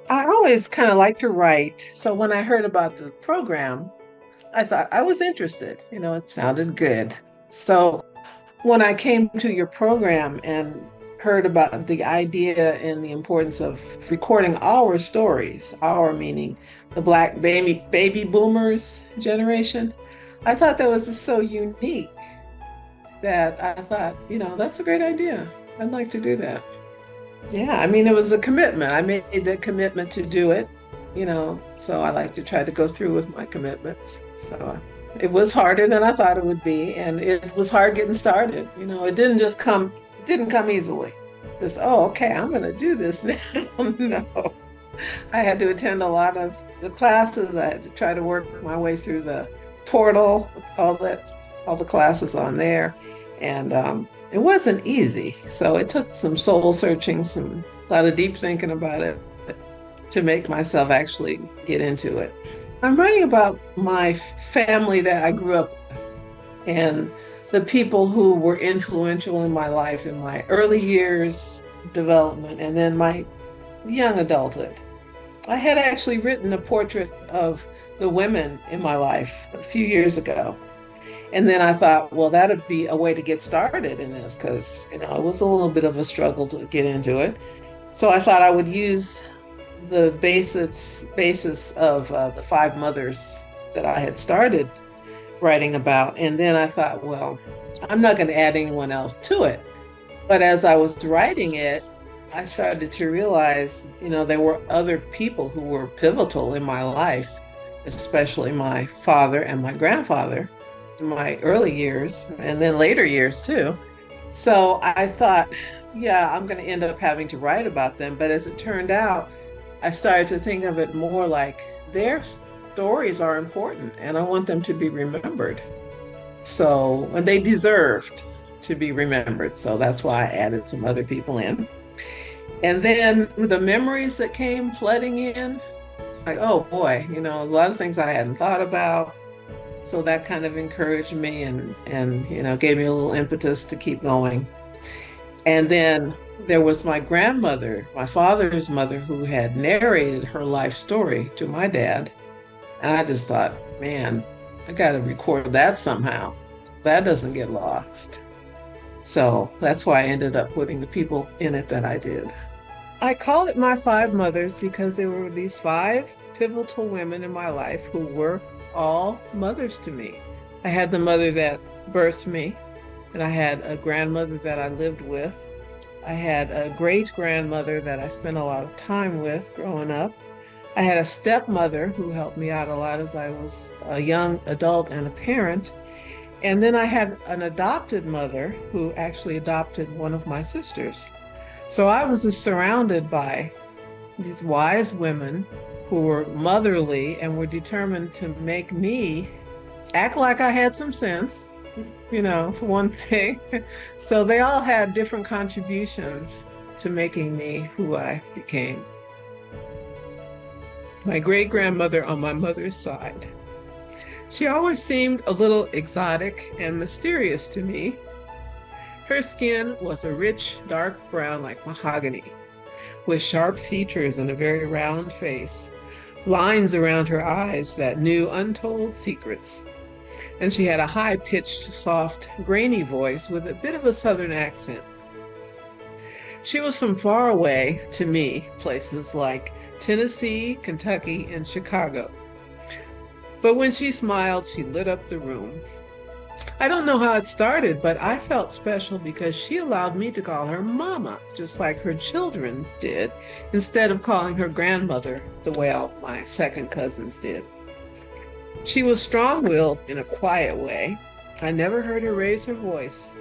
I always kind of like to write. So when I heard about the program, I thought I was interested. It sounded good. So when I came to your program and heard about the idea and the importance of recording our stories, our meaning the Black baby boomers generation, I thought that was just so unique that I thought, that's a great idea. I'd like to do that. Yeah, I mean, it was a commitment. I made the commitment to do it, so I like to try to go through with my commitments. So it was harder than I thought it would be, and it was hard getting started. It didn't come easily. Just, oh, okay, I'm going to do this now. No, I had to attend a lot of the classes. I had to try to work my way through the portal, all the classes on there. And it wasn't easy. So it took some soul searching, a lot of deep thinking about it to make myself actually get into it. I'm writing about my family that I grew up with and the people who were influential in my life in my early years development and then my young adulthood. I had actually written a portrait of the women in my life a few years ago. And then I thought, well, that'd be a way to get started in this because, it was a little bit of a struggle to get into it. So I thought I would use the basis of the five mothers that I had started writing about. And then I thought, well, I'm not going to add anyone else to it. But as I was writing it, I started to realize, there were other people who were pivotal in my life, especially my father and my grandfather in my early years and then later years too. So I thought, yeah, I'm going to end up having to write about them. But as it turned out, I started to think of it more like their stories are important and I want them to be remembered. So, and they deserved to be remembered. So that's why I added some other people in. And then the memories that came flooding in, like, oh boy, a lot of things I hadn't thought about. So that kind of encouraged me and gave me a little impetus to keep going. And then there was my grandmother, my father's mother, who had narrated her life story to my dad. And I just thought, man, I got to record that somehow. That doesn't get lost. So that's why I ended up putting the people in it that I did. I call it my five mothers because there were these five pivotal women in my life who were all mothers to me. I had the mother that birthed me, and I had a grandmother that I lived with. I had a great grandmother that I spent a lot of time with growing up. I had a stepmother who helped me out a lot as I was a young adult and a parent. And then I had an adopted mother who actually adopted one of my sisters. So I was just surrounded by these wise women who were motherly and were determined to make me act like I had some sense, for one thing. So they all had different contributions to making me who I became. My great grandmother on my mother's side. She always seemed a little exotic and mysterious to me. Her skin was a rich, dark brown like mahogany, with sharp features and a very round face, lines around her eyes that knew untold secrets. And she had a high-pitched, soft, grainy voice with a bit of a southern accent. She was from far away, to me, places like Tennessee, Kentucky, and Chicago. But when she smiled, she lit up the room. I don't know how it started, but I felt special because she allowed me to call her Mama, just like her children did, instead of calling her grandmother the way all of my second cousins did. She was strong-willed in a quiet way. I never heard her raise her voice,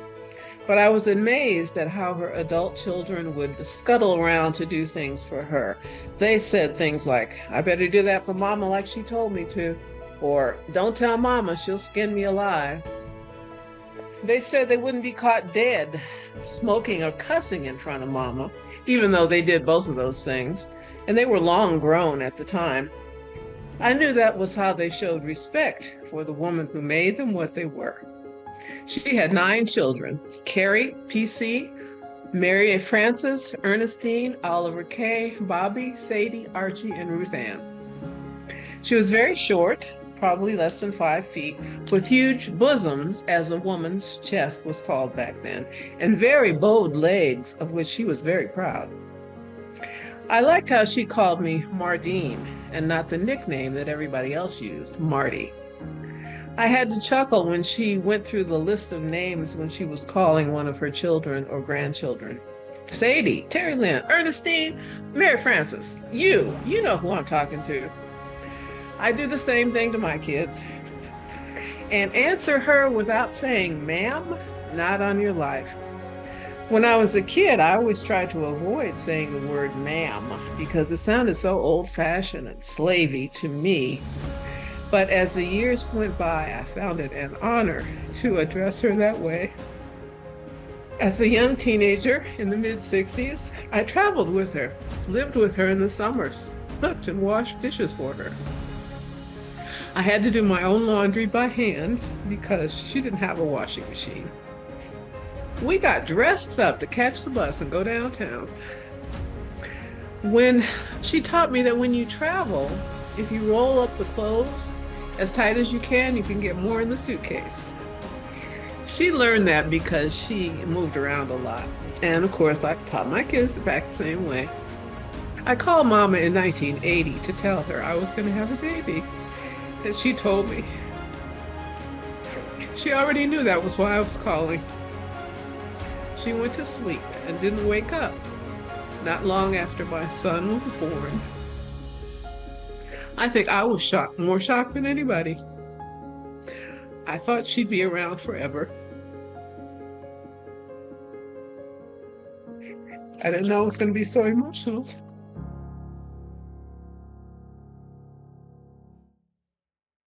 but I was amazed at how her adult children would scuttle around to do things for her. They said things like, I better do that for Mama like she told me to, or don't tell Mama, she'll skin me alive. They said they wouldn't be caught dead smoking or cussing in front of Mama, even though they did both of those things, and they were long grown at the time. I knew that was how they showed respect for the woman who made them what they were. She had 9 children, Carrie, PC, Mary Frances, Ernestine, Oliver Kay, Bobby, Sadie, Archie, and Ruth Ann. She was very short, probably less than 5 feet, with huge bosoms, as a woman's chest was called back then, and very bowed legs, of which she was very proud. I liked how she called me Mardeen and not the nickname that everybody else used, Marty. I had to chuckle when she went through the list of names when she was calling one of her children or grandchildren. Sadie, Terry Lynn, Ernestine, Mary Frances, you know who I'm talking to. I do the same thing to my kids and answer her without saying, ma'am, not on your life. When I was a kid, I always tried to avoid saying the word ma'am because it sounded so old-fashioned and slavey to me. But as the years went by, I found it an honor to address her that way. As a young teenager in the mid-60s, I traveled with her, lived with her in the summers, cooked and washed dishes for her. I had to do my own laundry by hand because she didn't have a washing machine. We got dressed up to catch the bus and go downtown. When she taught me that when you travel, if you roll up the clothes as tight as you can get more in the suitcase. She learned that because she moved around a lot. And of course, I taught my kids to pack the same way. I called Mama in 1980 to tell her I was going to have a baby. And she told me. She already knew that was why I was calling. She went to sleep and didn't wake up, not long after my son was born. I think I was shocked, more shocked than anybody. I thought she'd be around forever. I didn't know it was going to be so emotional.